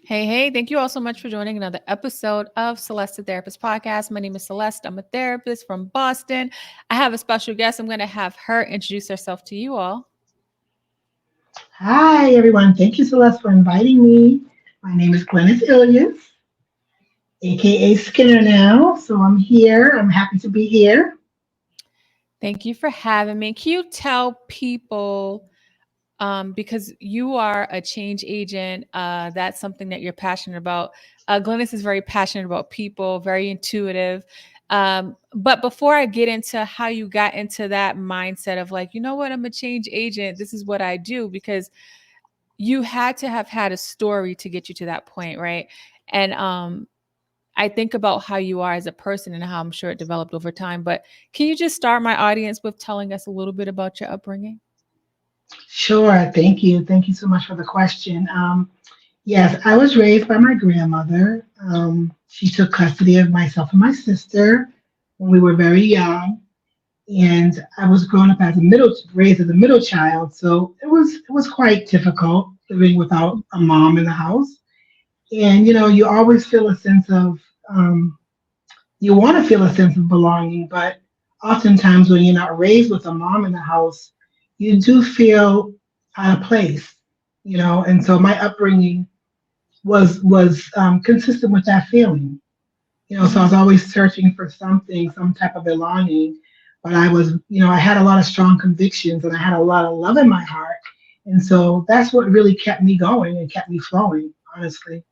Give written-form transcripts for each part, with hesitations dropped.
Hey, thank you all so much for joining another episode of Celeste the Therapist Podcast. My name is Celeste. I'm a therapist from Boston. I have a special guest. I'm going to have her introduce herself to you all. Hi, everyone. Thank you, Celeste, for inviting me. My name is Glynis, aka Skinner now. So I'm here. I'm happy to be here. Thank you for having me. Can you tell people, because you are a change agent, that's something that you're passionate about. Glennis is very passionate about people, very intuitive. But before I get into how you got into that mindset of like, you know what, I'm a change agent, this is what I do, because you had to have had a story to get you to that point, right? And I think about how you are as a person and how I'm sure it developed over time. But can you just start my audience with telling us a little bit about your upbringing? Sure. Thank you. Thank you so much for the question. Yes, I was raised by my grandmother. She took custody of myself and my sister when we were very young. And I was growing up as raised as a middle child. So it was quite difficult living without a mom in the house. And, you always feel a sense of, um, you want to feel a sense of belonging, but oftentimes when you're not raised with a mom in the house, you do feel out of place, And so my upbringing was consistent with that feeling, So I was Mhm. always searching for something, some type of belonging. But I had a lot of strong convictions and I had a lot of love in my heart, and so that's what really kept me going and kept me flowing, honestly.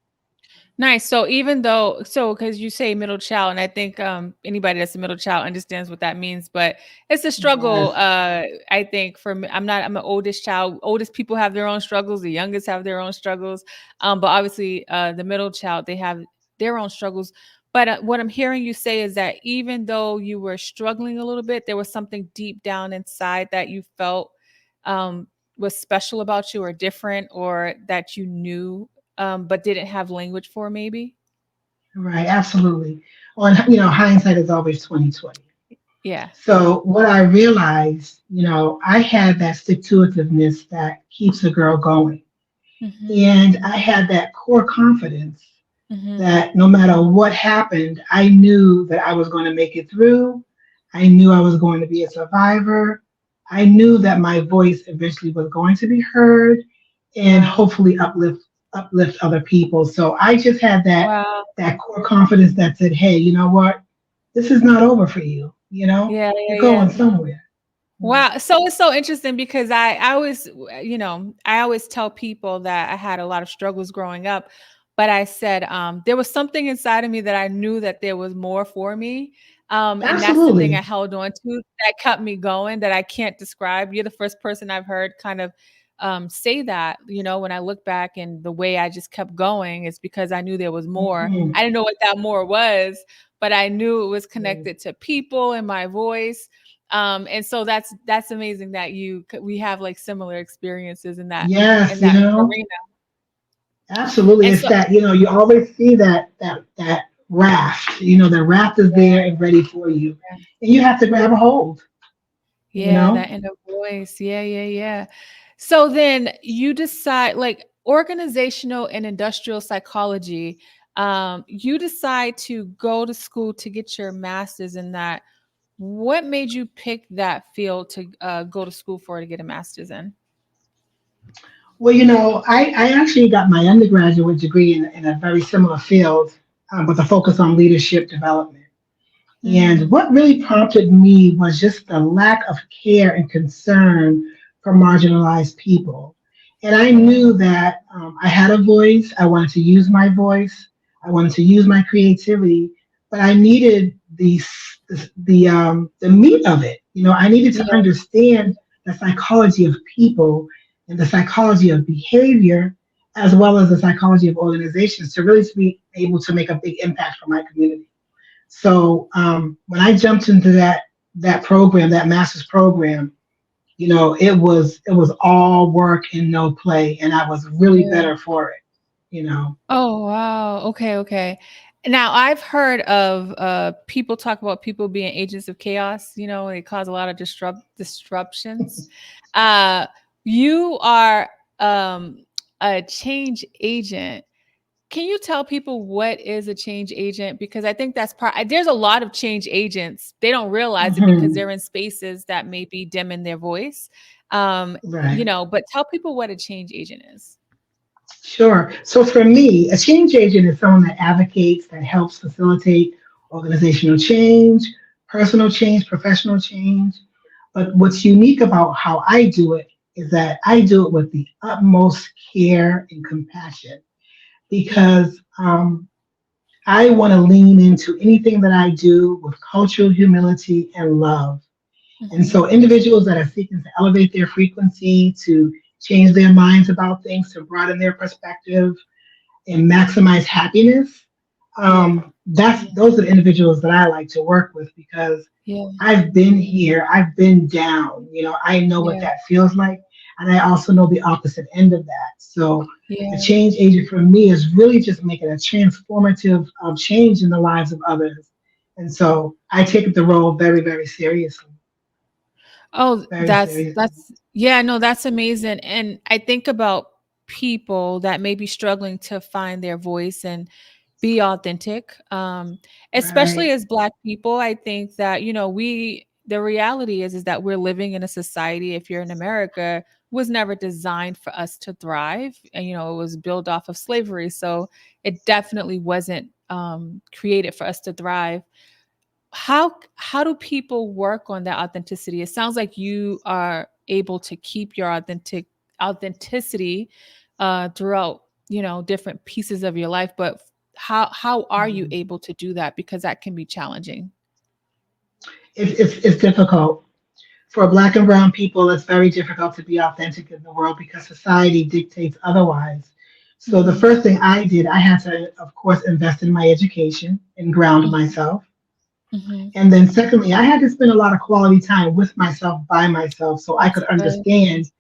Nice. So even though, because you say middle child, and I think anybody that's a middle child understands what that means, but it's a struggle. Yes. I think for me, I'm an oldest child. Oldest people have their own struggles. The youngest have their own struggles. But obviously, the middle child, they have their own struggles. But what I'm hearing you say is that even though you were struggling a little bit, there was something deep down inside that you felt um, was special about you or different, or that you knew but didn't have language for maybe? Right, absolutely. Well, and, hindsight is always 2020. Yeah. So what I realized, I had that stick to itiveness that keeps a girl going. Mhm. And I had that core confidence Mhm. that no matter what happened, I knew that I was going to make it through. I knew I was going to be a survivor. I knew that my voice eventually was going to be heard and Wow. hopefully uplift other people. So I just had Wow. that core confidence that said, "Hey, you know what? This is not over for you. Yeah, yeah, You're yeah. going somewhere." Wow. So it's so interesting because I always, I always tell people that I had a lot of struggles growing up, but I said there was something inside of me that I knew that there was more for me. And that's the thing I Absolutely. held on to that kept me going that I can't describe. You're the first person I've heard kind of say that, when I look back and the way I just kept going is because I knew there was more. Mhm. I didn't know what that more was, but I knew it was connected to people and my voice, and so that's amazing that we have like similar experiences in that Yes, arena. absolutely. And It's so that, you always see that raft, the raft is yeah, there and ready for you. And you have to grab a hold, you yeah, know? that inner voice. Yeah, yeah, yeah. So then you decide, like, organizational and industrial psychology, you decide to go to school to get your master's in that. What made you pick that field to go to school for to get a master's in? Well, I actually got my undergraduate degree in a very similar field, with a focus on leadership development. And Mm, what really prompted me was just the lack of care and concern for marginalized people. And I wow. knew that I had a voice. I wanted to use my voice. I wanted to use my creativity, but I needed the meat of it. I needed to Yeah. understand the psychology of people and the psychology of behavior, as well as the psychology of organizations, to really be able to make a big impact for my community. So when I jumped into that program, that master's program, it was all work and no play, and I was really Yeah. better for it. You know. Oh, wow. Okay, okay. Now, I've heard of people talk about people being agents of chaos, they cause a lot of disruptions. Uh you are a change agent. can you tell people what is a change agent? Because I think that's there's a lot of change agents. They don't realize it because Hmm. they're in spaces that may be dimming their voice. Right. But tell people what a change agent is. Sure. So for me, a change agent is someone that advocates, that helps facilitate organizational change, personal change, professional change. But what's unique about how I do it is that I do it with the utmost care and compassion Yeah. because I want to lean into anything that I do with cultural humility and love. And Hmm. so individuals that are seeking to elevate their frequency, to change their minds about things, to broaden their perspective, and maximize happiness, Yeah. that's those are the individuals that I like to work with because Yeah. I've been here, I've been down. I know what Yeah. that feels like, and I also know the opposite end of that. So a Yeah. change agent for me is really just making a transformative change in the lives of others. And so I take the role very, very seriously, Oh, very that's seriously. that's yeah, no, that's amazing. And I think about people that may be struggling to find their voice and be authentic. Especially Right. as Black people, I think that, the reality is that we're living in a society, if you're in America, was never designed for us to thrive. And, it was built off of slavery. So it definitely wasn't created for us to thrive. How do people work on that authenticity? It sounds like you are able to keep your authenticity throughout, different pieces of your life, but how are you Mhm. able to do that? Because that can be challenging. It's difficult. For Black and Brown people, it's very difficult to be authentic in the world because society dictates otherwise. So the Mhm. first thing I did, I had to, of course, invest in my education and ground Mhm. myself. Mhm. And then secondly, I had to spend a lot of quality time with myself, by myself, so I That's could good. understand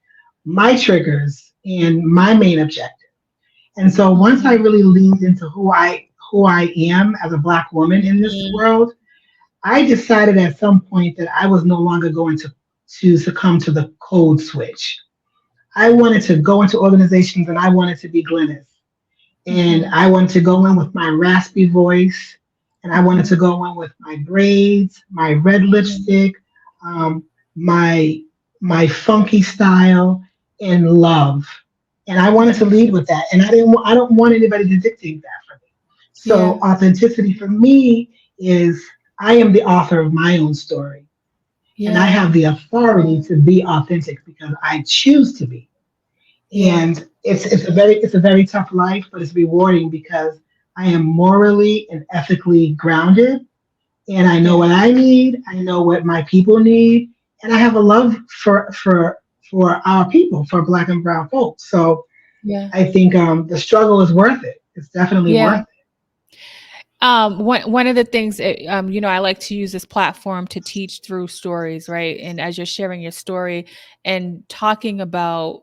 my triggers and my main objective. And so once I Mhm. really leaned into who I am as a Black woman in this Mhm. world, I decided at some point that I was no longer going to succumb to the code switch. I wanted to go into organizations and I wanted to be Glynis. And Mhm. I wanted to go in with my raspy voice, and I wanted to Mhm. go in with my braids, my red Mhm. lipstick, um, my my funky style, and love. And I wanted to Mhm. lead with that. And I don't want anybody to dictate that for me. So Yeah. authenticity for me is I am the author of my own story. And I Yeah. have the authority to be authentic because I choose to be. Yeah. And it's a very tough life, but it's rewarding because I am morally and ethically grounded, and I know Yeah. what I need. I know what my people need, and I have a love for our people, for Black and Brown folks. So Yeah. I think the struggle is worth it. It's definitely Yeah. worth it. One of the things, I like to use this platform to teach through stories, right? And as you're sharing your story and talking about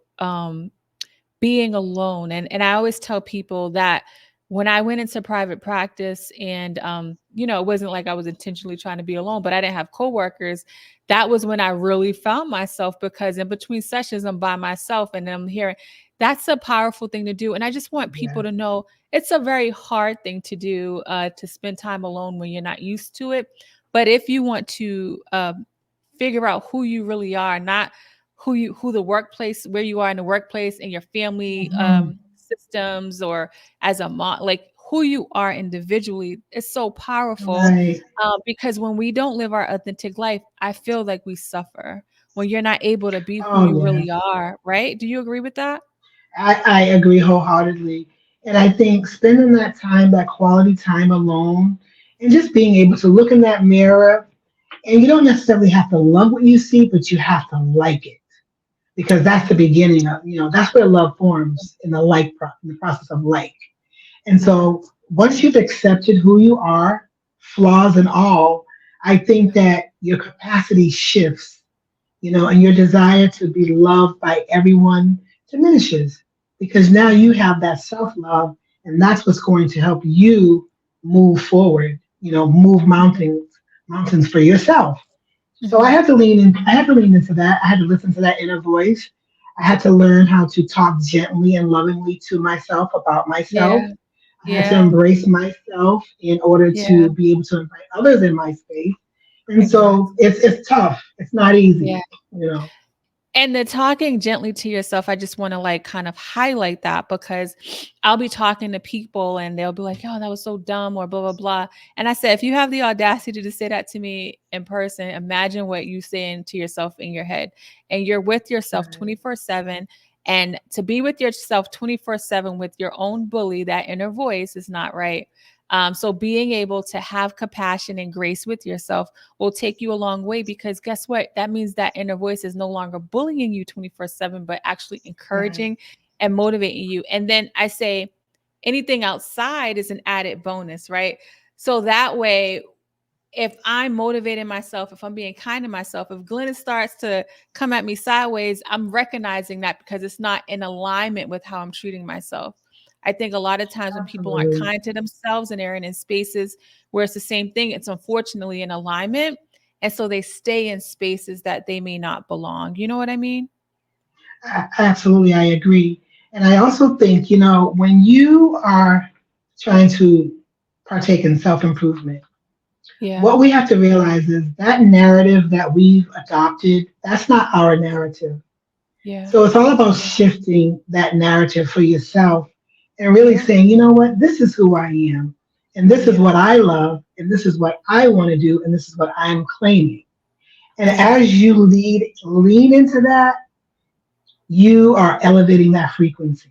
being alone, and I always tell people that when I went into private practice, and it wasn't like I was intentionally trying to be alone, but I didn't have coworkers. That was when I really found myself, because in between sessions I'm by myself and I'm hearing. That's a powerful thing to do, and I just want people Yes. to know it's a very hard thing to do, to spend time alone when you're not used to it. But if you want to figure out who you really are, not who the workplace, where you are in the workplace, and your family Hmm. systems, or as a mom, like who you are individually, is so powerful. Right. Because when we don't live our authentic life, I feel like we suffer when you're not able to be who Oh you yeah. really are, right? Do you agree with that? I agree wholeheartedly. And I think spending that time, that quality time alone, and just being able to look in that mirror. And you don't necessarily have to love what you see, but you have to like it because that's the Yeah. beginning of, that's where love forms in in the process of like. And Yeah. so once you've accepted who you are, flaws and all, I think Yeah. that your capacity shifts, and your Mhm. desire to be loved by everyone diminishes because now you Mhm. have that self love, and that's what's going to help you move forward, move Mhm. mountains for yourself. So I Mhm. had to lean in. I had to lean into that. I had to listen to that inner voice. I had to learn how to talk gently and lovingly to myself about myself. Yeah. I had to Yeah. embrace myself in order Yeah. to be able to invite others in my space. And so Exactly. it's tough. It's not Yeah. easy, you know. And the talking gently to yourself, I just want to like kind of highlight that because I'll be talking to people and they'll be like, "Oh, that was so dumb," or blah blah blah. And I said, if you have the audacity to say that to me in person, imagine what you saying to yourself in your head. And you're with yourself Right. 24/7. And to be with yourself 24/7 with your own bully, that inner voice is not right. So being able to have compassion and grace with yourself will take you a long way because guess what? That means that inner voice is no longer bullying you 24/7, but actually Right. encouraging and motivating you. And then I say anything outside is an added bonus, right? So that way, if I'm motivating myself, if I'm being kind to myself, if Glennis starts to come at me sideways, I'm recognizing that because it's not in alignment with how I'm treating myself. I think a lot of times when people aren't Absolutely. kind to themselves and they're in spaces where it's the same thing, it's unfortunately in alignment. And so they stay in spaces that they may not belong. You know what I mean? Absolutely, I agree. And I also think, when you are trying to partake in self improvement, Yeah. what we have to realize is that narrative that we've adopted, that's not our narrative. Yeah. So it's all about shifting that narrative for yourself and really Yeah. saying, you know what, this is who I am, and this is Yeah. what I love, and this is what I want to do, and this is what I'm claiming. And Yeah. as you lean into that, you are elevating that frequency.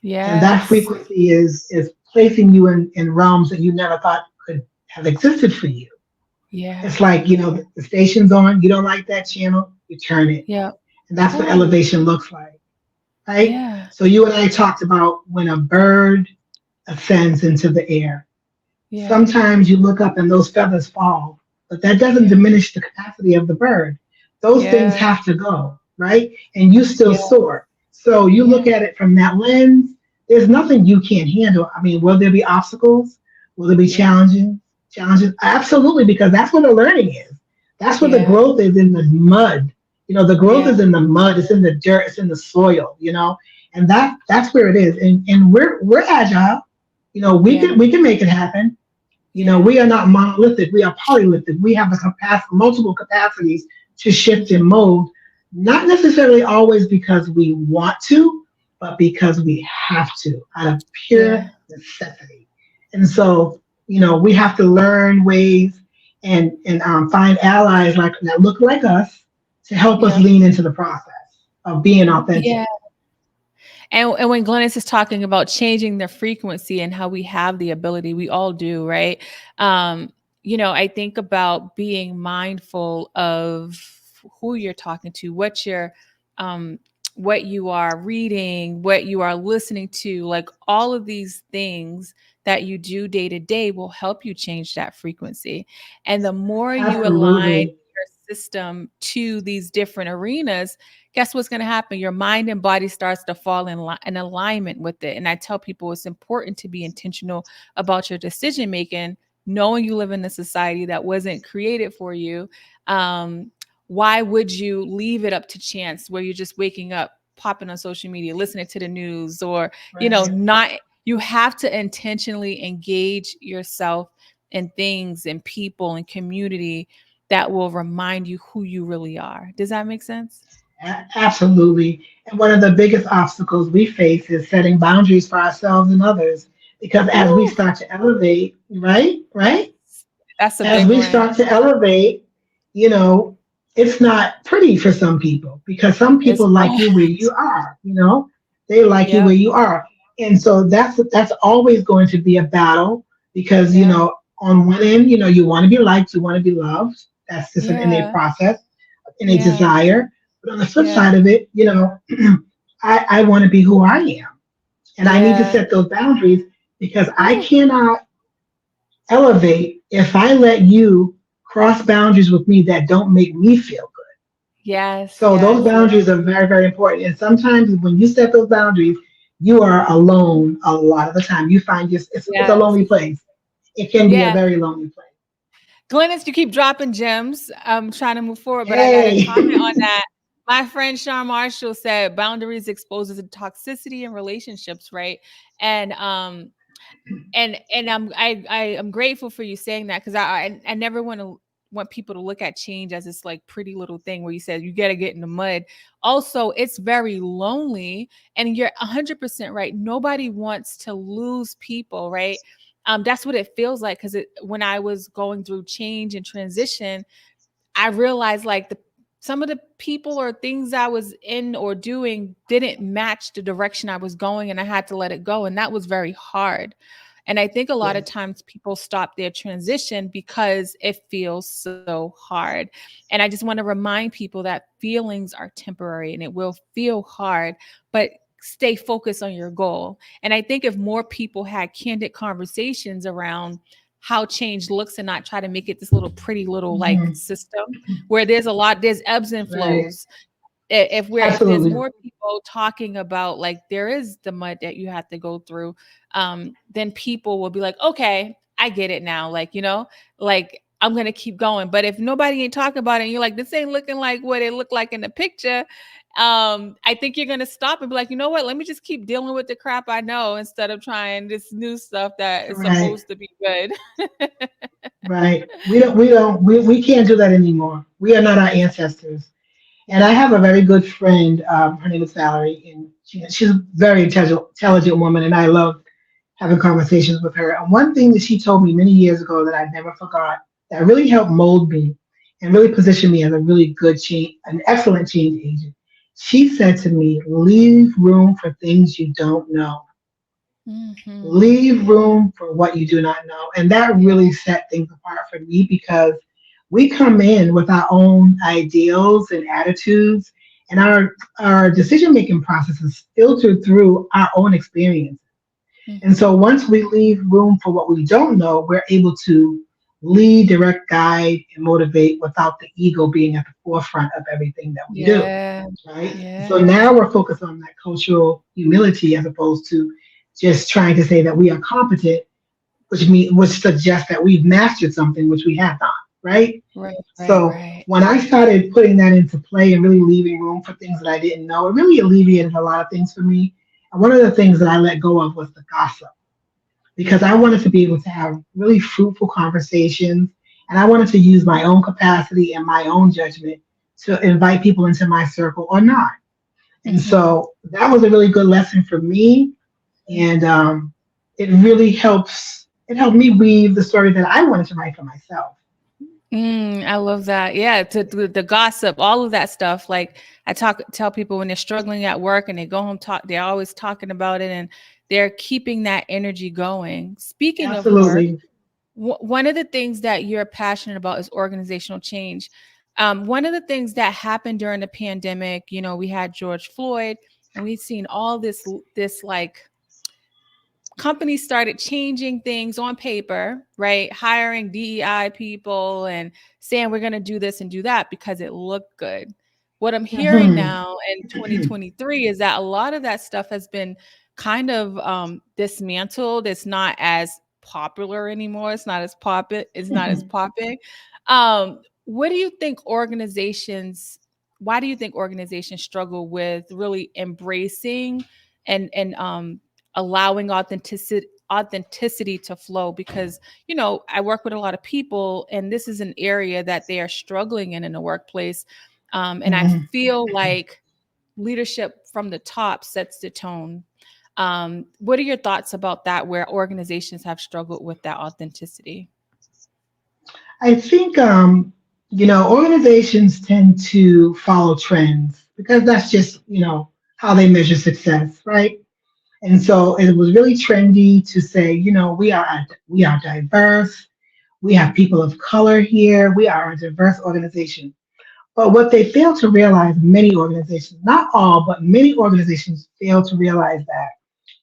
And that Yes. frequency is placing you in realms that you never thought could have existed for you. Yeah. It's like, the station's on, you don't like that channel, you turn it. Yeah. And that's what Ooh. elevation looks like, right? Yeah. So you and I talked about when a bird ascends into the air. Yeah. Sometimes you look up and those feathers fall, but that doesn't Yeah. diminish the capacity of the bird. Those things Yeah. have to go, right? And you still Yeah. soar. So you Yeah. look at it from that lens, there's nothing you can't handle. I mean, will there be obstacles? Will there be Yeah. challenges? Absolutely, because that's where the learning is. That's where the Yeah. growth is in the mud. The growth Yeah. is in the mud, it's in the dirt, it's in the soil. And that's where it is. And we're agile. We Yeah. can make it happen. Yeah. We are not monolithic. We are polylithic. We have the multiple capacities to shift and Mhm. mold, not necessarily always because we want to, but because we have to out of pure Yeah. necessity. And so, we have to learn ways and find allies that look like us to help us Yeah. lean into the process of being authentic. Yeah. And when Glennis is talking about changing the frequency and how we have the ability, we all do, right? Um, I think about being mindful of who you're talking to, um, what you are reading, what you are listening to, like all of these things that you do day to day will help you change that frequency. And the more you align Absolutely. your system to these different arenas, guess what's going to happen? Your mind and body starts to fall in alignment with it. And I tell people it's important to be intentional about your decision making, knowing you live in a society that wasn't created for you. Um, why would you leave it up to chance where you're just waking up, popping on social media, listening to the news, or Right. not? You have to intentionally engage yourself in things and people and community that will remind you who you really are. Does that make sense? Absolutely. And one of the biggest obstacles we face is setting boundaries for ourselves and others. Because as we Ooh, start to elevate, right? Right? that's a As big we one. start to elevate, you know, it's not pretty for some people because some It's people like not. you where you are. They like you Yep. where you are. And so that's always going to be a battle because, Yeah. on one end, you want to be liked, you want to be loved. That's just an innate Yeah. process, innate Yeah. desire. But on the flip Yeah. side of it, I want to be who I am. And I need to Yeah. set those boundaries because I Ooh. cannot elevate if I let you cross boundaries with me that don't make me feel good. Yes. So those Yes. boundaries are very, very important. And sometimes when you set those boundaries, you are alone a lot of the time. You find it's a Yes. lonely place. It can be a Yeah. very lonely place. Glennis, you keep dropping gems. I'm trying to move forward, but I got to Hey, comment on that. My friend Sean Marshall said boundaries exposes the toxicity in relationships, right? And and I'm grateful for you saying that, because I never want people to look at change as this like pretty little thing where you said you got to get in the mud. Also, it's very lonely, and you're 100% right. Nobody wants to lose people, right? That's what it feels like, because when I was going through change and transition, I realized like some of the people or things I was in or doing didn't match the direction I was going, and I had to let it go, and that was very hard. And I think a lot of Yes. times people stop their transition because it feels so hard. And I just want to remind people that feelings are temporary and it will feel hard, but stay focused on your goal. And I think if more people had candid conversations around how change looks and not try to make it this little pretty little like Mhm. system where there's ebbs and Right. flows. If there's Absolutely. more people talking about like there is the mud that you have to go through, then people will be like, okay, I get it now. Like, like I'm gonna keep going. But if nobody ain't talking about it and you're like, this ain't looking like what it looked like in the picture, I think you're gonna stop and be like, you know what, let me just keep dealing with the crap I know instead of trying this new stuff that is Right. supposed to be good. Right. We can't do that anymore. We are not our ancestors. And I have a very good friend. Her name is Valerie, and she's a very intelligent woman, and I love having conversations with her. And one thing that she told me many years ago that I never forgot, that really helped mold me and really position me as a really good change, an excellent change agent. She said to me, "Leave room for things you don't know. Hmm. Leave Yeah. room for what you do not know." And that Yeah. really set things apart for me because we come in with our own ideals and attitudes, and our decision making process is filtered through our own experience. And so Hmm. once we leave room for what we don't know, we're able to lead, direct, guide, and motivate without the ego being at the forefront of everything that we do. Yeah. Right. So Yeah. now we're focused on that cultural humility as opposed to just trying to say that we are competent, which suggests that we've mastered something which we have not. Right. Right, right, So right. when I started putting that into play and really leaving room for things that I didn't know, it really alleviated a lot of things for me. And one of the things that I let go of was the gossip because I Yeah. wanted to be able to have really fruitful conversations, and I wanted to use my own capacity and my own judgment to invite people into my circle or not. And Mhm. so that was a really good lesson for me, and it really helps. It helped me weave the story that I wanted to write for myself. I love that. Yeah, to the gossip, all of that stuff. Like I tell people when they're struggling at work and they go home they're always talking about it, and they're keeping that energy going. Speaking of work, Absolutely. one of the things that you're passionate about is organizational change. One of the things that happened during the pandemic, we had George Floyd, and we've seen all this like companies started changing things on paper, right? Hiring DEI people and saying we're going to do this and do that because it looked good. What I'm hearing Mhm. now in 2023 is that a lot of that stuff has been kind of dismantled. It's not as popular anymore. It's not as popping. What do you think why do you think organizations struggle with really embracing and allowing authenticity to flow? Because I work with a lot of people, and this is an area that they are struggling in the workplace, and I Mhm. feel like leadership from the top sets the tone. What are your thoughts about that, where organizations have struggled with that authenticity? I think organizations tend to follow trends because that's just how they measure success, right? And so it was really trendy to say, we are diverse, we have people of color here, we are a diverse organization. But what they fail to realize, many organizations, not all, but many organizations fail to realize that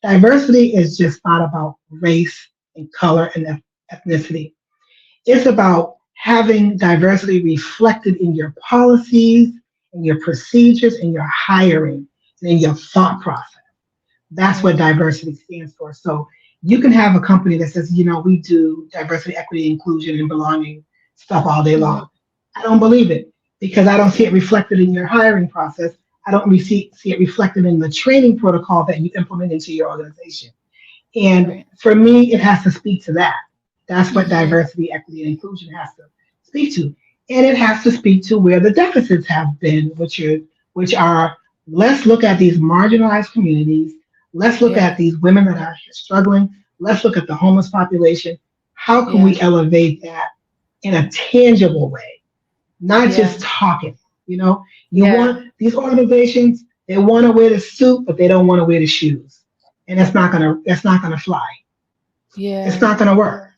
diversity is just not about race and color and ethnicity. It's about having diversity reflected in your policies, in your procedures, in your hiring, and in your thought process. That's what Mm, diversity stands for. So you can have a company that says, we do diversity, equity, inclusion, and belonging stuff all day mhm, long. I don't believe it because I don't see yeah, it reflected in your hiring process. I don't see it reflected in the training protocol that you implement into your organization. And Right. for me, it has to speak to that. That's what Mm-hmm. diversity, equity, and inclusion has to speak to. And it has to speak to where the deficits have been, which are let's look at these marginalized communities. Let's look Yeah. at these women that are struggling. Let's look at the homeless population. How can Yeah. we elevate that in a tangible way, not Yeah. just talking? You know, you Yeah. want these organizations, they want to wear the suit, but they don't want to wear the shoes. And it's not gonna fly. It's Yeah. not gonna work,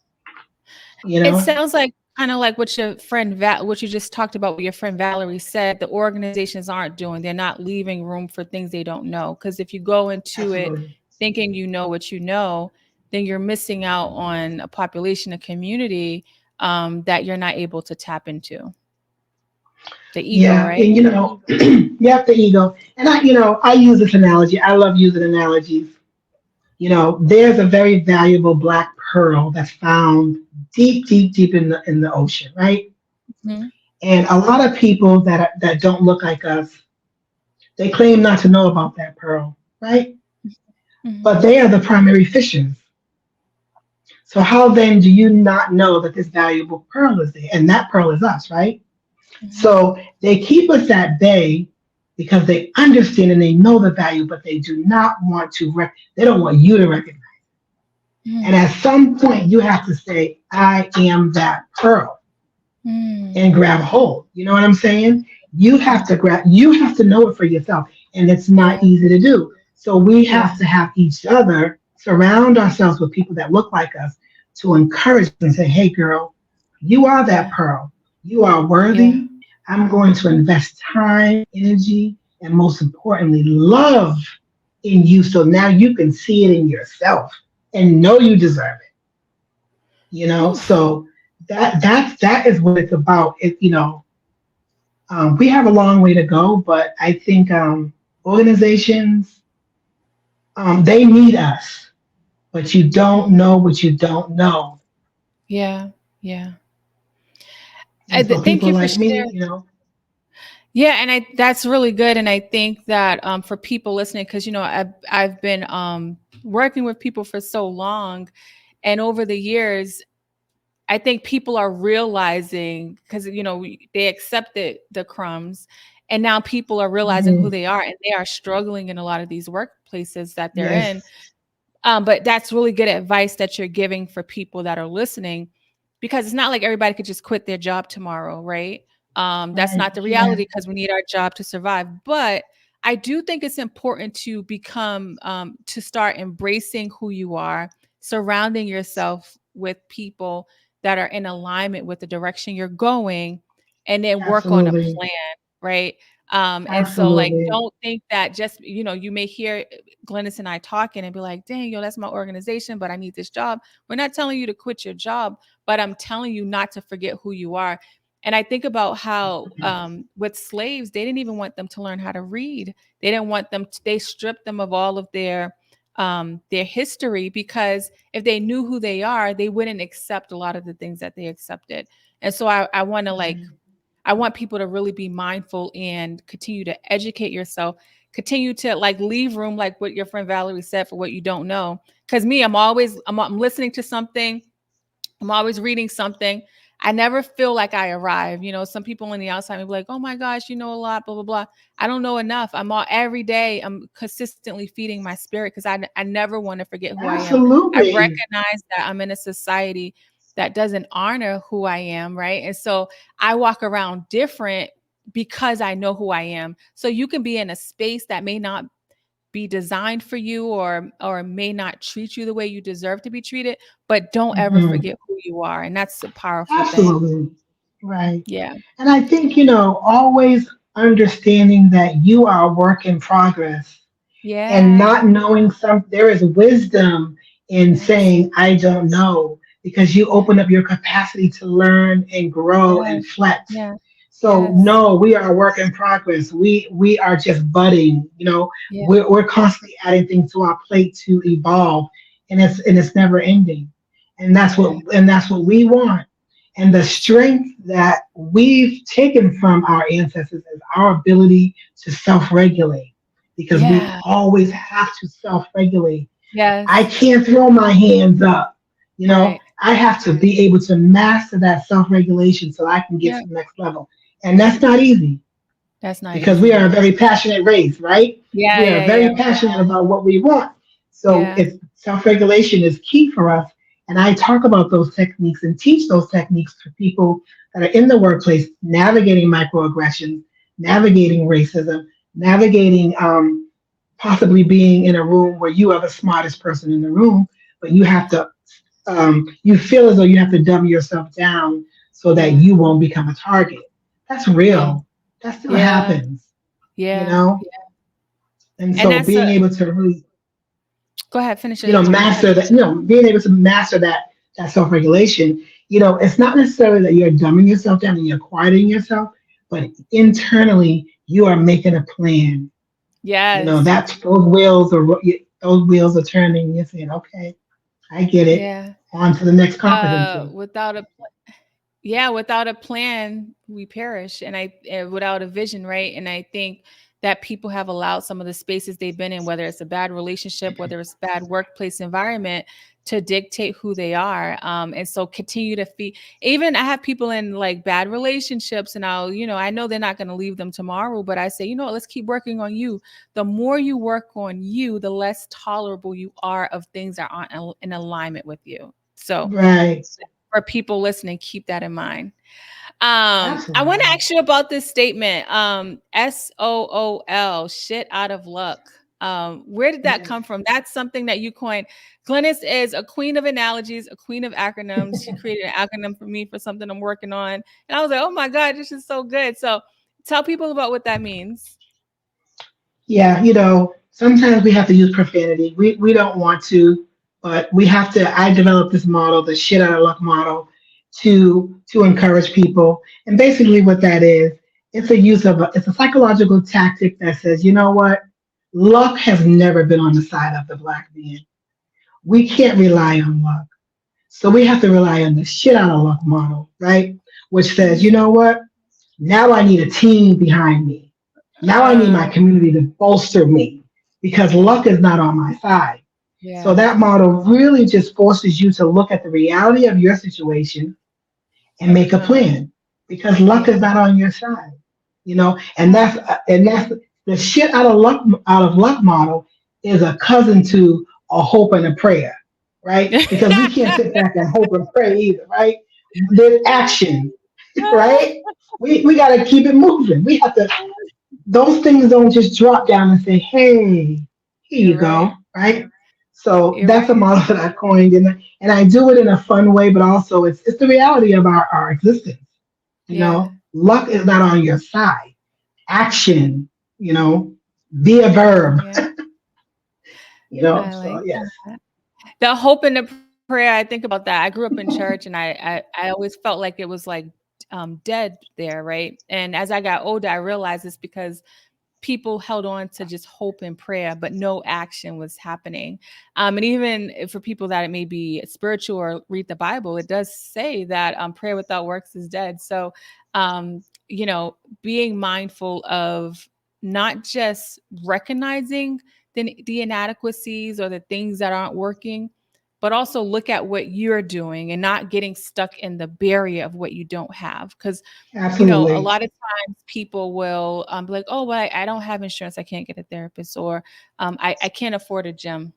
you It know? sounds like kind of like what your friend what you just talked about, what your friend Valerie said, the organizations aren't doing. They're not leaving room for things they don't know. Because if you go into it Absolutely. thinking you know what you know, then you're missing out on a population, a community that you're not able to tap into. The ego, Yeah, right? and you have the ego. And I use this analogy. I love using analogies. There's a very valuable black pearl that's found deep, deep, deep in the ocean, right? Mhm. And a lot of people that don't look like us, they claim not to know about that pearl, right? Mhm. But they are the primary fishers. So how then do you not know that this valuable pearl is there? And that pearl is us, right? Mhm. So they keep us at bay because they understand and they know the value, but they do not want to. They don't want you to recognize. And Mhm. at some point, you have to say, "I am that pearl," and Mhm. grab hold. You know what I'm saying? You have to Mhm. grab. You have to know it for yourself, and it's not Yeah. easy to do. So we Yeah. have to have each other surround ourselves with people that look like us to encourage us and say, "Hey, girl, you are that Yeah. pearl. You are Yeah. worthy. I'm going to invest time, energy, and most importantly, love in you. So now you can see it in yourself and know you deserve it." Oof. So that is what it's about. We have a long way to go, but I think organizations, they need us, but you don't Mhm. know what you don't know. Yeah. Yeah. And so Thank people you for like me, sharing. Yeah, and that's really good. And I think that for people listening, because I've been working with people for so long, and over the years, I think people are realizing because they accepted the crumbs, and now people are realizing who Mhm. they are, and they are struggling in a lot of these workplaces that they're in. Yes, But that's really good advice that you're giving for people that are listening, because it's not like everybody could just quit their job tomorrow, right? That's right. not the Yeah, reality because we need our job to survive. But I do think it's important to to start embracing who you are, surrounding yourself with people that are in alignment with the direction you're going, and then work on a absolutely, plan, right? And so like absolutely, don't think that just you may hear Glynis and I talking and be like, dang, that's my organization, but I need this job. We're not telling you to quit your job, but I'm telling you not to forget who you are. And I think about how with slaves, they didn't even want them to learn how to read. They didn't want them they stripped them of all of their history, because if they knew who they are, they wouldn't accept a lot of the things that they accepted. And so I want to like right. I want people to really be mindful and continue to educate yourself, continue to like leave room, like what your friend Valerie said, for what you don't know. Because me, I'm listening to something, I'm always reading something. I never feel like I arrive. Some people on the outside may be like, "Oh my gosh, you know a lot, blah blah blah." I don't know enough. I'm all every day. I'm consistently feeding my spirit because I never want to forget who I am. I Absolutely, recognize that I'm in a society that doesn't honor who I am, right? And so I walk around different because I know who I am. So you can be in a space that may not be designed for you, or may not treat you the way you deserve to be treated, but don't ever hmm forget who you are, and that's a powerful thing. absolutely, right. Yeah. And I think always understanding that you are a work in progress and Yeah. not knowing there is wisdom in Yes. saying I don't know, because you Yeah. open up your capacity to learn and grow and Yes. flex. Yeah. So Yes. no, we are a work in progress. We are just budding. Yeah. We're constantly adding things to our plate to evolve, and it's never ending. And that's Yeah. what we want. And the strength that we've taken from our ancestors is our ability to self-regulate, because we Yeah. always have to self-regulate. I Yes. can't throw my hands up. Right. I have to be able to master that self regulation so I can get Yeah. to the next level. And that's not easy That's not because we are easy. a very passionate race, right? Yeah. We are Yeah. Yeah. very passionate about what we want. So Yeah. it's self regulation is key for us. And I talk about those techniques and teach those techniques to people that are in the workplace, navigating microaggressions, navigating racism, navigating possibly being in a room where you are the smartest person in the room, but you feel as though you have to dumb yourself down so that Yeah. you won't become a target. That's Yeah. real. That still Yeah. happens, you Yeah. know? And And so that's being a able to really, go ahead, finish it. master that, being able to master that self-regulation, it's not necessarily that you're dumbing yourself down and you're quieting yourself, but internally you are making a plan. Yes. That's those wheels are turning. And you're saying, okay, I get it. Yeah. On to the next competency. Without a yeah, without a plan, we perish. And without a vision, right? And I think that people have allowed some of the spaces they've been in, whether it's a bad relationship, whether it's bad workplace environment, to dictate who they are. And so continue to feed. Even I have people in like bad relationships, and I know they're not going to leave them tomorrow, but I say, let's keep working on you. The more you work on you, the less tolerable you are of things that aren't in alignment with you. So Right. for people listening, keep that in mind. I want to Absolutely. ask you about this statement. SOOL, shit out of luck. Where did that Yes. come from? That's something that you coined. Glynis is a queen of analogies, a queen of acronyms. She created an acronym for me for something I'm working on. And I was like, oh my God, this is so good. So tell people about what that means. Yeah, sometimes we have to use profanity. We don't want to, but we have to. I developed this model, the shit out of luck model, to encourage people. And basically, what that is, it's a psychological tactic that says, you know what, luck has never been on the side of the black man. We can't rely on luck, so we have to rely on the shit out of luck model, right? Which says, you know what, now I need a team behind me. Now I need my Uh, community to bolster me because luck is not on my side. So yeah. that model really just forces you to look at the reality of your situation and make a plan because luck is Yeah. not on your side, and that's the shit out of luck model is a cousin to a hope and a prayer, right? Because we can't sit back and hope and pray either, right? There's action, right? We got to keep it moving. We have to those things don't just drop down and say, hey, here you You're right. go, right? So You're that's a right. model that I coined, and I do it in a fun way, but also it's the reality of our existence. Yeah. Luck is not on your side. Action, you know, be a verb, Yeah. I so like yes. that. The hope and the prayer, I think about that. I grew up in church, and I always felt like it was like dead there, right? And as I got older, I realized it's because people held on to just hope and prayer, but no action was happening. And even for people that it may be spiritual or read the Bible, it does say that prayer without works is dead. So, being mindful of not just recognizing the inadequacies or the things that aren't working, but also look at what you're doing and not getting stuck in the barrier of what you don't have. Because a Absolutely. lot of times people will be like, oh, well, I don't have insurance. I can't get a therapist, or I can't afford a gym.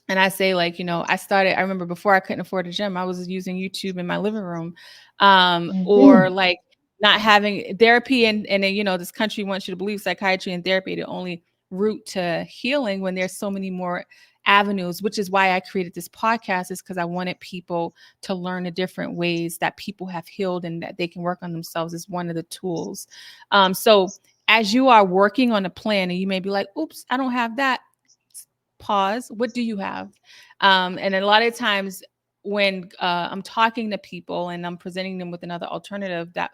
And I say, like, I remember before I couldn't afford a gym, I was using YouTube in my living room, or Mhm. like not having therapy. And then, this country wants you to believe psychiatry and therapy, the only route to healing, when there's so many more avenues, which is why I created this podcast, is because I wanted people to learn the different ways that people have healed and that they can work on themselves is one of the tools. So as you are working on a plan and you may be like, oops, I don't have that, pause. What do you have? And a lot of times when I'm talking to people and I'm presenting them with another alternative, that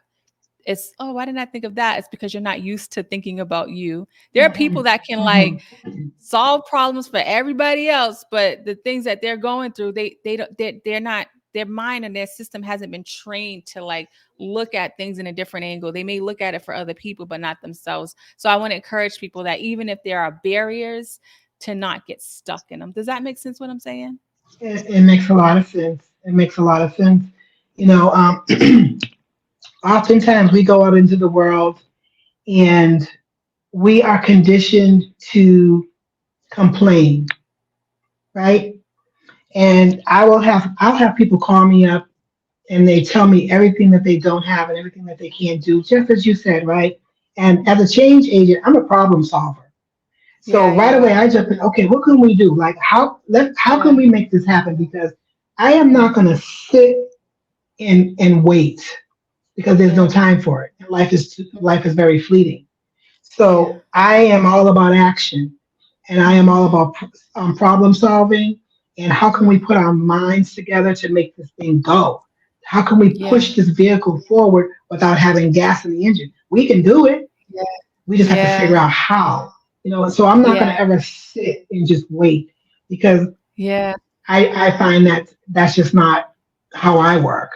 it's, oh, why didn't I think of that? It's because you're not used to thinking about you. There are people Mhm. that can like Mhm. solve problems for everybody else, but the things that they're going through, they don't, they're not, their mind and their system hasn't been trained to like look at things in a different angle. They may look at it for other people but not themselves. So I want to encourage people that even if there are barriers, to not get stuck in them. Does that make sense what I'm saying? It makes a lot of sense. It makes a lot of sense. You know, oftentimes we go out into the world and we are conditioned to complain, right? And I'll have people call me up and they tell me everything that they don't have and everything that they can't do, just as you said, right? And as a change agent, I'm a problem solver. So Yeah, right you away are. I jump in, okay, what can we do? Like how can Yeah. we make this happen? Because I am not gonna sit and wait because there's no Yeah. time for it. Life is very fleeting. Yeah. So I am all about action, and I am all Mm-hmm. about problem solving. And how can we Mm. put our minds together to make this thing go? How can we Yeah. push this vehicle forward without having gas in the engine? We can do it. Yeah. We just have to figure Yeah. out how. You know, so I'm not going Yeah. to ever sit and just wait because Yeah. I find that that's just not how I work.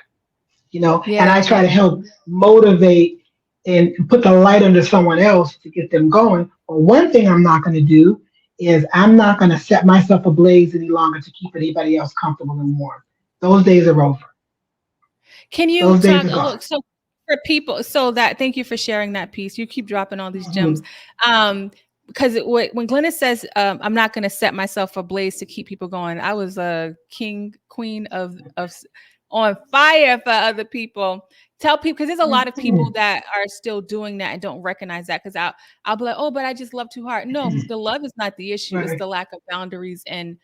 You know, and I Yeah. try to help motivate and put the light under someone else to get them going. But one thing I'm not going to do is I'm not going to set myself ablaze any longer to keep anybody else comfortable and warm. Those days are over. Can you Those days talk are a gone. look so for people so that thank you for sharing that piece. You keep dropping all these gems. Mhm. Um because when Glynis says I'm not going to set myself ablaze to keep people going, I was a king queen on fire for other people. Tell people because there's a lot of people Mhm. that are still doing that and don't recognize that because I'll be like, oh, but I just love too hard. No, the love is not the issue. It's Right. the lack of boundaries and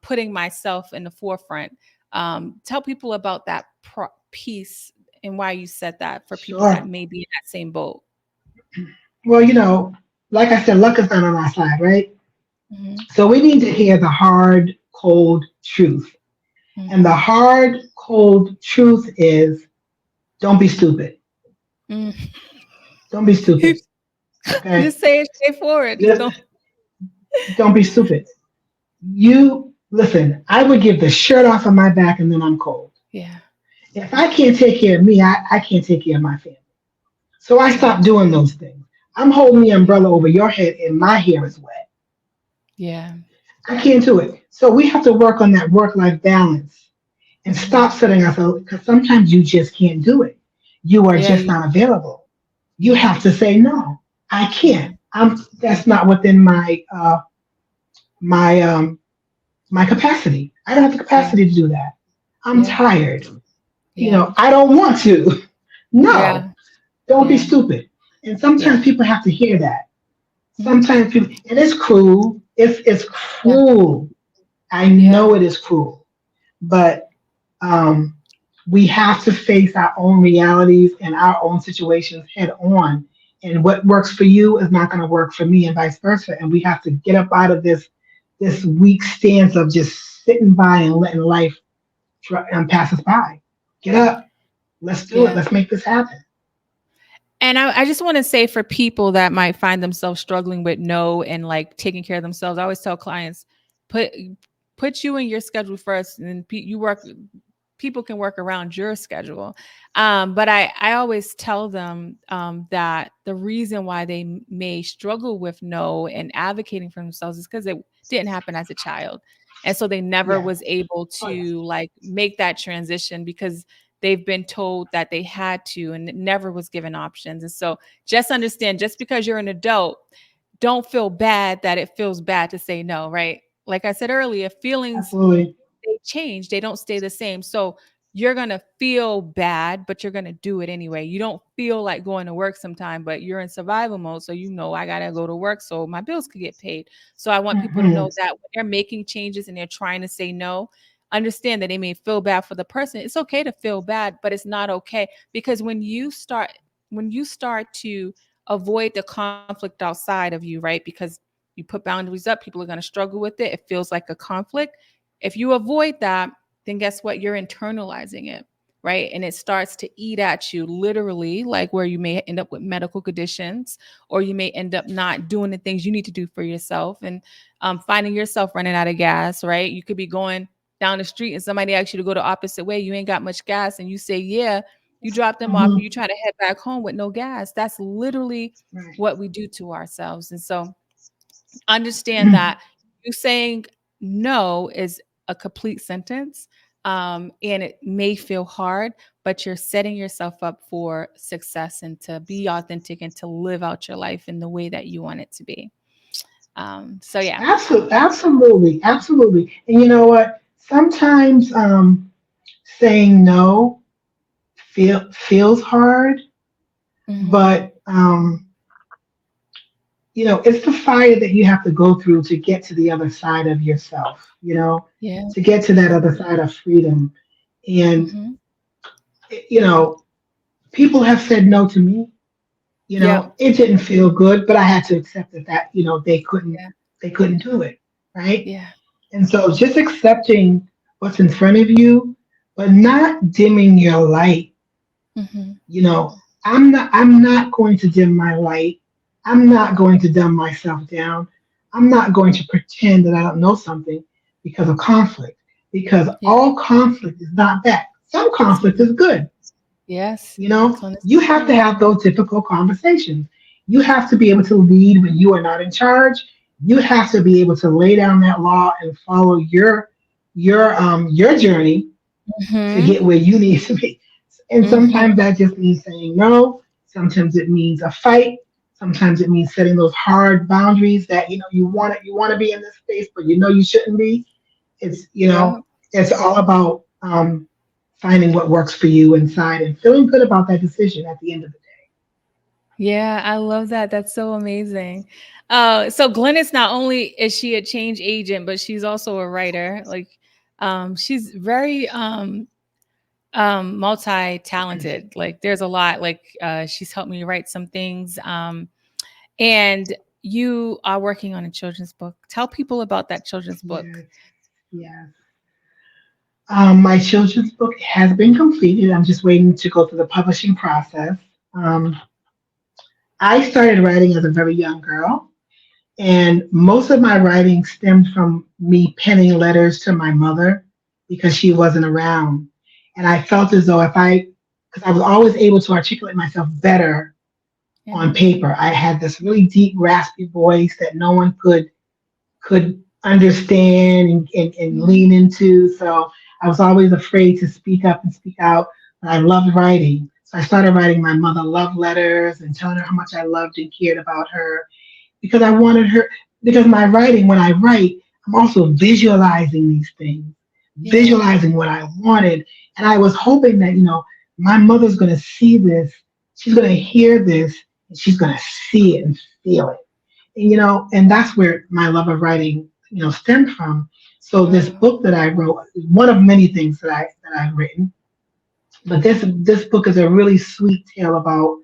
putting myself in the forefront. Tell people about that piece and why you said that for people that Sure. may be in that same boat. Well, like I said, luck is not on our side, right? Hmm. So we need to hear the hard, cold truth. And the Hmm. hard, cold truth is don't be stupid. Mm. Don't be stupid. Okay? Just say it straightforward. Just Just don't. don't be stupid. You listen, I would give the shirt off of my back and then I'm cold. Yeah. If I can't take care of me, I can't take care of my family. So I Yeah. stopped doing those things. I'm holding the umbrella over your head and my hair is wet. Yeah. I can't do it. So we have to work on that work life balance and Hmm. stop setting ourselves because sometimes you just can't do it. You are Yeah. just not available. You Yeah. have to say no. I Yeah. can't. That's not within my my capacity. I don't have the Yeah. capacity to do that. I'm Yeah. tired. Yeah. I don't want to. No, Yeah. don't be Yeah. stupid. And sometimes Yeah. people have to hear that. Hmm. Sometimes people, and it's cruel. It's Yeah. cruel. I Yeah. know it is cruel, but um, we have to face our own realities and our own situations head on. And what works for you is not going to work for me, and vice versa. And we have to get up out of this weak stance of just sitting by and letting life pass us by. Get up. Let's do it. Yeah. Let's make this happen. And I just want to say for people that might find themselves struggling with no and like taking care of themselves, I always tell clients, put put you in your schedule first, and then you work. People can work around your schedule, but I always tell them that the reason why they may struggle with no and advocating for themselves is because it didn't happen as a child, and so they never Yes. was able Oh, yes. to like make that transition because they've been told that they had to and it never was given options. And so just understand, just because you're an adult, don't feel bad that it feels bad to say no, right? Like I said earlier, feelings, Absolutely. they change, they don't stay the same. So you're going to feel bad, but you're going to do it anyway. You don't feel like going to work sometime, but you're in survival mode. So you know, I got to go to work so my bills could get paid. So I want people to Hmm. know that when they're making changes and they're trying to say no, understand that they may feel bad for the person. It's okay to feel bad, but it's not okay because when you start to avoid the conflict outside of you, right? Because you put boundaries up, people are going to struggle with it. It feels like a conflict. If you avoid that, then guess what? You're internalizing it, right? And it starts to eat at you literally, like where you may end up with medical conditions, or you may end up not doing the things you need to do for yourself and finding yourself running out of gas, right? You could be going down the street and somebody asks you to go the opposite way. You ain't got much gas, and you say, yeah. You drop them off and Hmm. you try to head back home with no gas. That's literally Right. what we do to ourselves. And so understand that you saying no is a complete sentence. And it may feel hard, but you're setting yourself up for success and to be authentic and to live out your life in the way that you want it to be. So yeah. Absolutely, absolutely, absolutely. And you know what? Sometimes saying no feels hard, Hmm. but it's the fire that you have to go through to get to the other side of yourself. Yeah. To get to that other side of freedom. And Hmm. you know, people have said no to me. Yep. It didn't feel good, but I had to accept that Yeah. they couldn't do it, right? Yeah. And so just accepting what's in front of you, but not dimming your light. Hmm. I'm not going to dim my light. I'm not going to dumb myself down. I'm not going to pretend that I don't know something because of conflict. Because Yeah. all conflict is not bad. Some conflict is good. Yes. You This one is you have to true. have those difficult conversations. You have to be able to lead when you are not in charge. You have to be able to lay down that law and follow your journey to Hmm. get where you need to be. And sometimes Hmm. that just means saying no. Sometimes it means a fight. Sometimes it means setting those hard boundaries that you want to be in this space, but you shouldn't be. It's you Yeah. know it's all about finding what works for you inside and feeling good about that decision at the end of the Yeah, I love that. That's so amazing. So Glynis, not only is she a change agent, but she's also a writer. Like, she's very day. multi-talented. Like, there's a lot. Like, she's helped me write some things. And you are working on a children's book. Tell people about that children's book. Yes, yes. My children's book has been completed. I'm just waiting to go through the publishing process. Um, I started writing as a very young girl, and most of my writing stemmed from me penning letters to my mother because she wasn't around. And I felt as though because I was always able to articulate myself better Yeah. on paper. I had this really deep, raspy voice that no one could understand and Mhm. lean into. So I was always afraid to speak up and speak out. But I loved writing. So I started writing my mother love letters and telling her how much I loved and cared about her because I wanted her, because my writing, when I write, I'm also visualizing these things, Yeah. visualizing what I wanted. And I was hoping that, my mother's going to see this, she's going to hear this, and she's going to see it and feel it. And that's where my love of writing, stemmed from. So this Wow. book that I wrote is one of many things that I've written, but this book is a really sweet tale about,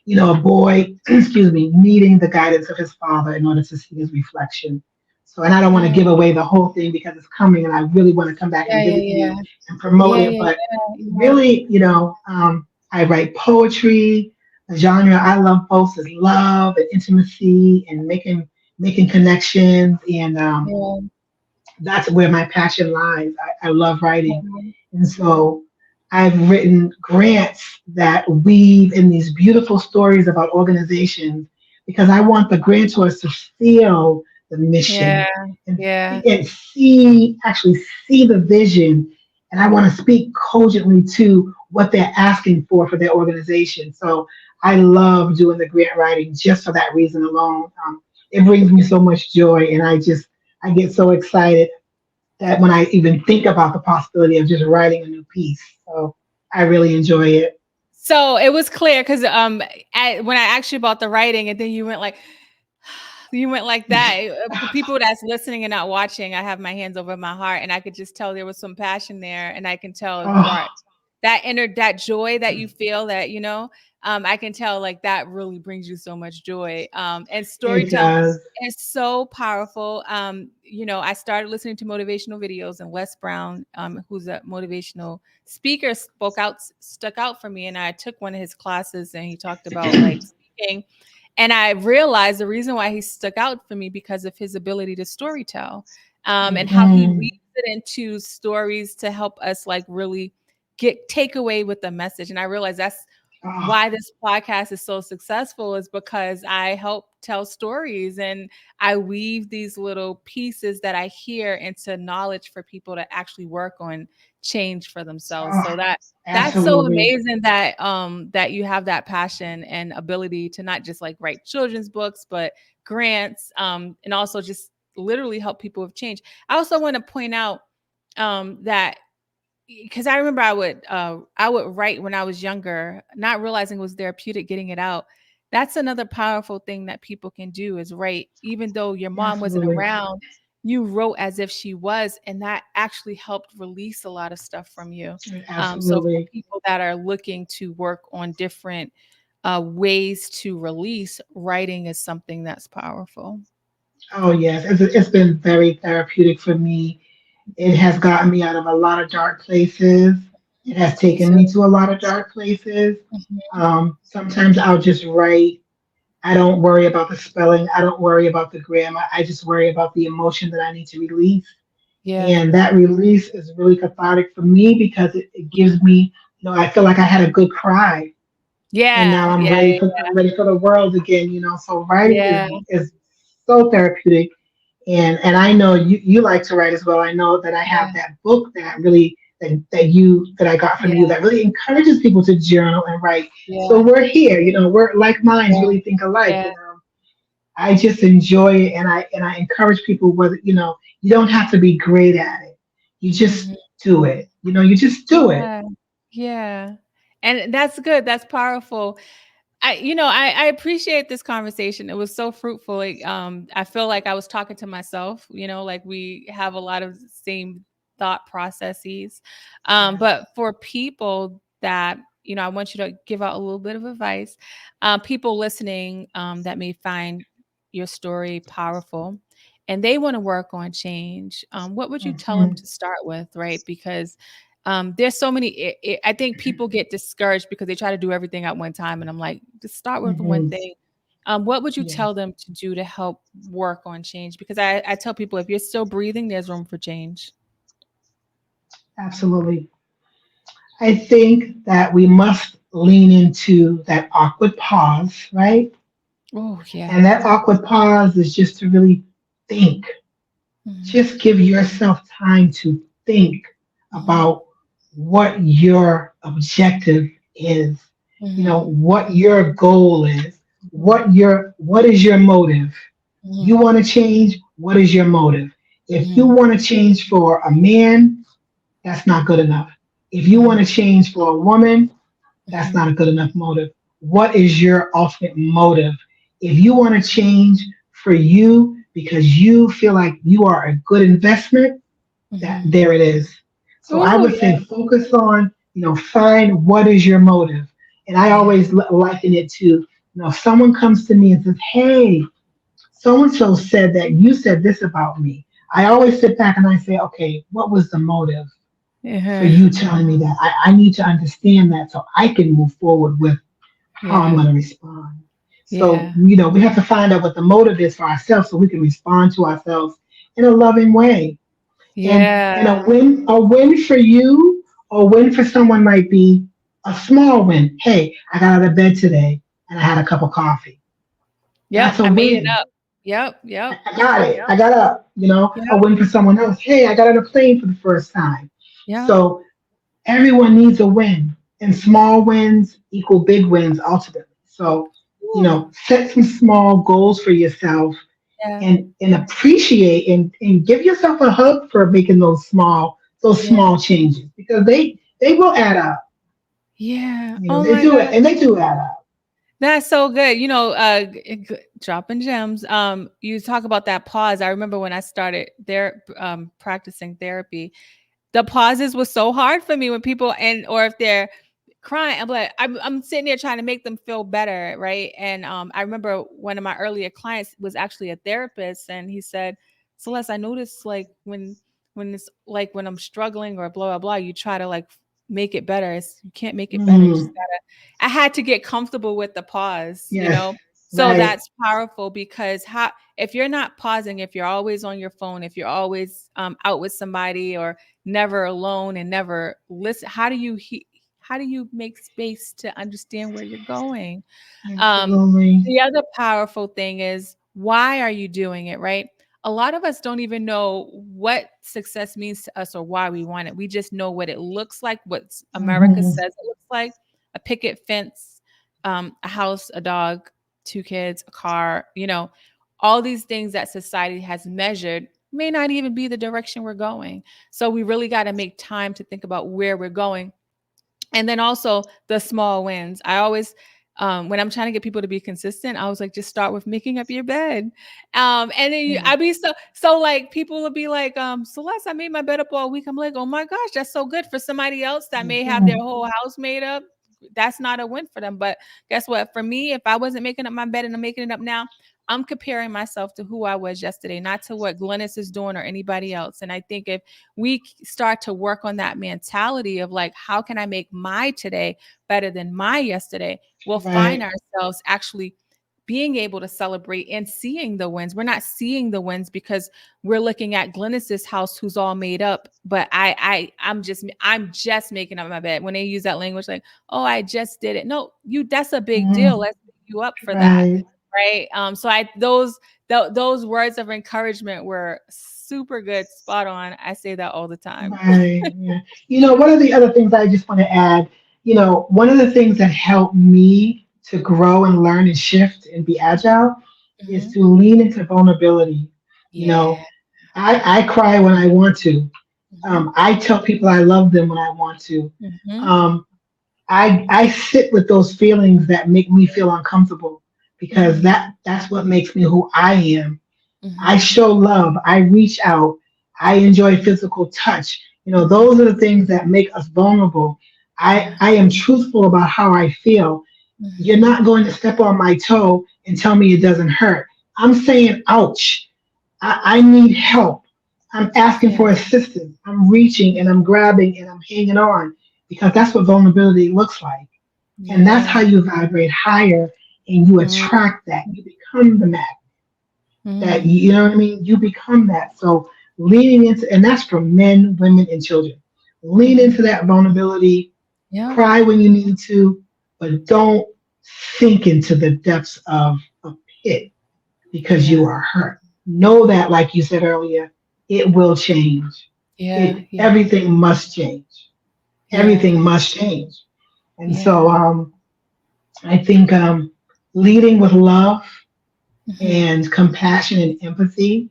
a boy, excuse me, needing the guidance of his father in order to see his reflection. So, and I don't want to Yeah. give away the whole thing because it's coming, and I really want to come back Yeah. and give it to Yeah. you and promote Yeah. it. Yeah. But Yeah. really, I write poetry. A genre I love most is love and intimacy and making connections, and Yeah. that's where my passion lies. I love writing. Yeah. And so I've written grants that weave in these beautiful stories about organizations because I want the grantors to feel the Yeah. mission and, Yeah. and actually see the vision. And I want to speak cogently to what they're asking for their organization. So I love doing the grant writing just for that reason alone. It brings me so much joy, and I get so excited that when I even think about the possibility of just writing a new piece. So I really enjoy it. So it was clear because when I asked you about the writing, and then you went like that. For people that's listening and not watching, I have my hands over my heart, and I could just tell there was some passion there, and I can tell you are Oh, that joy that you feel that I can tell like that really brings you so much joy. And it storytelling does. is so powerful. I started listening to motivational videos, and Les Brown, who's a motivational speaker, stuck out for me, and I took one of his classes, and he talked about like speaking, and I realized the reason why he stuck out for me because of his ability to storytell, and how he Hmm. weaves it into stories to help us like really take away with the message. And I realized that's Oh, why this podcast is so successful is because I help tell stories and I weave these little pieces that I hear into knowledge for people to actually work on change for themselves. oh, So that's so absolutely. amazing that that you have that passion and ability to not just like write children's books, but grants, and also just literally help people with change. I also want to point out that because I remember I would write when I was younger, not realizing it was therapeutic getting it out. That's another powerful thing that people can do is write, even though your mom wasn't Absolutely. around, you wrote as if she was, and that actually helped release a lot of stuff from you. So for Absolutely. people that are looking to work on different ways to release, writing is something that's powerful. Oh, yes. It's been very therapeutic for me. It Mhm. has gotten me out of a lot of dark places. It has Me taken too. me to a lot of dark places. Mhm. Sometimes I'll just write. I don't worry about the spelling. I don't worry about the grammar. I just worry about the emotion that I need to release. Yeah. And that release is really cathartic for me because it gives me, I feel like I had a good cry, and now Yeah. Yeah. Yeah. I'm ready for the world again. So writing Yeah. is so therapeutic. And I know you like to write as well. I know that I have Yeah. that book that really that I got from you Yeah. that really encourages people to journal and write. So Yeah. we're here, we're like minds Yeah. really think alike. Yeah. And I just enjoy it, and I encourage people, whether you don't have to be great at it. You just Mhm. do it. You just do it. Yeah. Yeah. And that's good. That's powerful. I appreciate this conversation. It was so fruitful. I feel like I was talking to myself, like we have a lot of the same thought processes. Yes. But for people that, I want you to give out a little bit of advice. People listening that may find your story powerful and they want to work on change. What would you tell them Hmm. to start with, right? Because there's so many. I think people get discouraged because they try to do everything at one time, and I'm like, just start with the one Hmm. thing. What would you Yes, tell them to do to help work on change? Because I tell people if you're still breathing, there's room for change. absolutely. I think that we must lean into that awkward pause, right? Oh And yeah. that awkward pause is just to really think. Hmm. Just give yourself time to think Hmm. about what your objective is, Hmm. what your goal is, Hmm. what is your motive? You Hmm. want to change, what is your motive? If you Hmm. want to change for a man, that's not good enough. If you want Hmm. to change for a woman, that's Hmm. not a good enough motive. What is your ultimate motive? If you want to change for you because you feel like you are a good investment, that Hmm. there it is. So I Oh would yeah. say focus on, find what is your motive. And I Yeah. always liken it to, if someone comes to me and says, "Hey, so and so said that you said this about me." I always sit back and I say, "Okay, what was the motive for Uh-huh. you telling me that? I need to understand that so I can move forward with how I'm Yeah. going to respond." So, Yeah. we have to find out what the motive is for ourselves so we can respond to ourselves in a loving way. And Yeah. a win for you, or a win for someone might be a small win. Hey, I got out of bed today and I had a cup of coffee. Yep. That's a I made it win. up. Yep. I Yep. I got it. I got up. A Yep. win for someone else. Hey, I got on a plane for the first time. Yep. So everyone needs a win, and small wins equal big wins ultimately. So, Ooh. set some small goals for yourself, Yeah. and appreciate and give yourself a hug for making those Yeah. small changes, because they will add up. Yeah. Oh They my do God. it, and they do add up. That's so good. Dropping gems. You talk about that pause. I remember when I started there practicing therapy, the pauses was so hard for me when people or if they're crying, I'm sitting there trying to make them feel better, right? And I remember one of my earlier clients was actually a therapist, and he said, "Celeste, I noticed like when it's like when I'm struggling or blah blah blah, you try to like make it better. You can't make it better. You just Mm, gotta." I had to get comfortable with the pause, yes, So right. that's powerful because how if you're not pausing, if you're always on your phone, if you're always out with somebody or never alone and never listen, how do you make space to understand where you're going? Um, Absolutely. the other powerful thing is, why are you doing it, right? A lot of us don't even know what success means to us or why we want it. We just know what it looks like, what America Hmm. says it looks like: a picket fence, a house, a dog, two kids, a car, all these things that society has measured may not even be the direction we're going. So we really got to make time to think about where we're going. And then also the small wins. I always, when I'm trying to get people to be consistent, I was like, just start with making up your bed. And then Yeah. I'd be so like, people would be like, Celeste, I made my bed up all week. I'm like, oh my gosh, that's so good. For somebody else that may have their Mhm. whole house made up, that's not a win for them. But guess what? For me, if I wasn't making up my bed and I'm making it up now, I'm comparing myself to who I was yesterday, not to what Glynis is doing or anybody else. And I think if we start to work on that mentality of like, how can I make my today better than my yesterday, we'll find Right. ourselves actually being able to celebrate and seeing the wins. We're not seeing the wins because we're looking at Glynis's house, who's all made up. But I'm just making up my bed. When they use that language, like, oh, I just did it. No, that's a big deal. Mhm. Let's pick you up for that. Right. Right. So those words of encouragement were super good, spot on. I say that all the time. Right. Yeah. One of the other things I just want to add, one of the things that helped me to grow and learn and shift and be agile is Hmm. to lean into vulnerability. You Yeah. know, I cry when I want to. Hmm. I tell people I love them when I want to. Hmm. Um, I sit with those feelings that make me feel uncomfortable because Hmm. that's what makes me who I am. I Hmm. show love. I reach out. I enjoy physical touch. Hmm. Those are the things that make us vulnerable. Yeah. I am truthful about how I feel. You're Hmm. not going to step on my toe and tell me it doesn't hurt. I'm saying, ouch. I need help. I'm asking Yeah. for assistance. I'm reaching and I'm grabbing and I'm hanging on because that's what vulnerability looks like. And that's Yeah. how you vibrate higher and you Mm, attract that. You become the magnet that mm, you know what I mean? You become that. So leaning into, and that's for men, women, and children. Lean mhm. into that vulnerability, Yep. cry when you need to, but don't sink into the depths of a pit because you Yeah. are hurt. Know that, like you said earlier, it will change. Yeah. It Yeah. everything must change. Yeah. Everything must change. And so Yeah. I think leading with love Mhm. and compassion and empathy,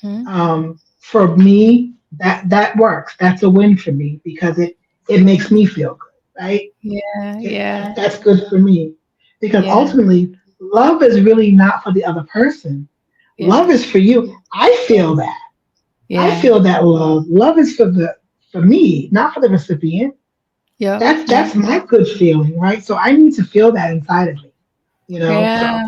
Mhm. for me, that works. That's a win for me because it makes me feel good, right? Yeah. Yeah. That's good for me because Yeah. ultimately, love is really not for the other person. Yeah. Love is for you. I feel that. I Yeah. feel that love. Love is for me, not for the recipient. Yep. That's Yep. my good feeling, right? So I need to feel that inside of me, Yeah. So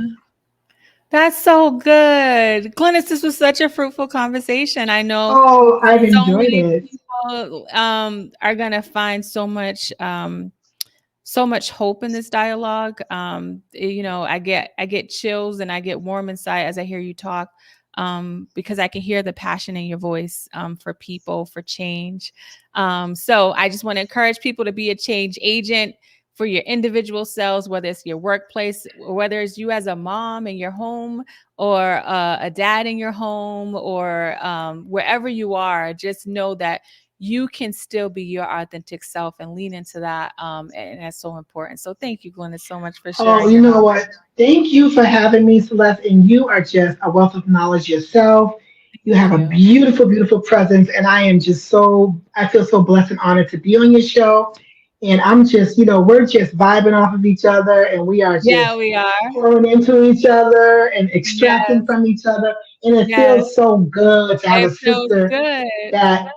That's so good. Glennis, this was such a fruitful conversation. I know oh, I've so enjoyed many it. people are gonna find so much hope in this dialogue. I get chills and I get warm inside as I hear you talk, because I can hear the passion in your voice, for people, for change. So I just want to encourage people to be a change agent for your individual selves, whether it's your workplace, or whether it's you as a mom in your home, or a dad in your home, or wherever you are. Just know that you can still be your authentic self and lean into that. And that's so important. So thank you, Glennis, so much for Oh, sharing you your know knowledge. what? Thank you for having me, Celeste. And you are just a wealth of knowledge yourself. You Thank have a you. beautiful, beautiful presence. And I feel so blessed and honored to be on your show. And I'm just, we're just vibing off of each other and we are Yeah, just we are. pouring into each other and extracting Yes. from each other. And it Yes. feels so good to have a It feels sister good. that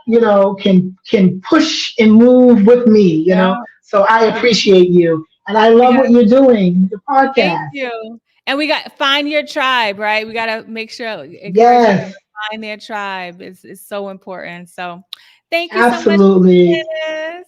can push and move with me, Yeah. so I Yeah. appreciate you and I We love got what you're doing, the Thank podcast. you. And we got find your tribe, right? We got to make sure, encourage people Yes, to find their tribe is so important. So thank you so much, absolutely. Glennis.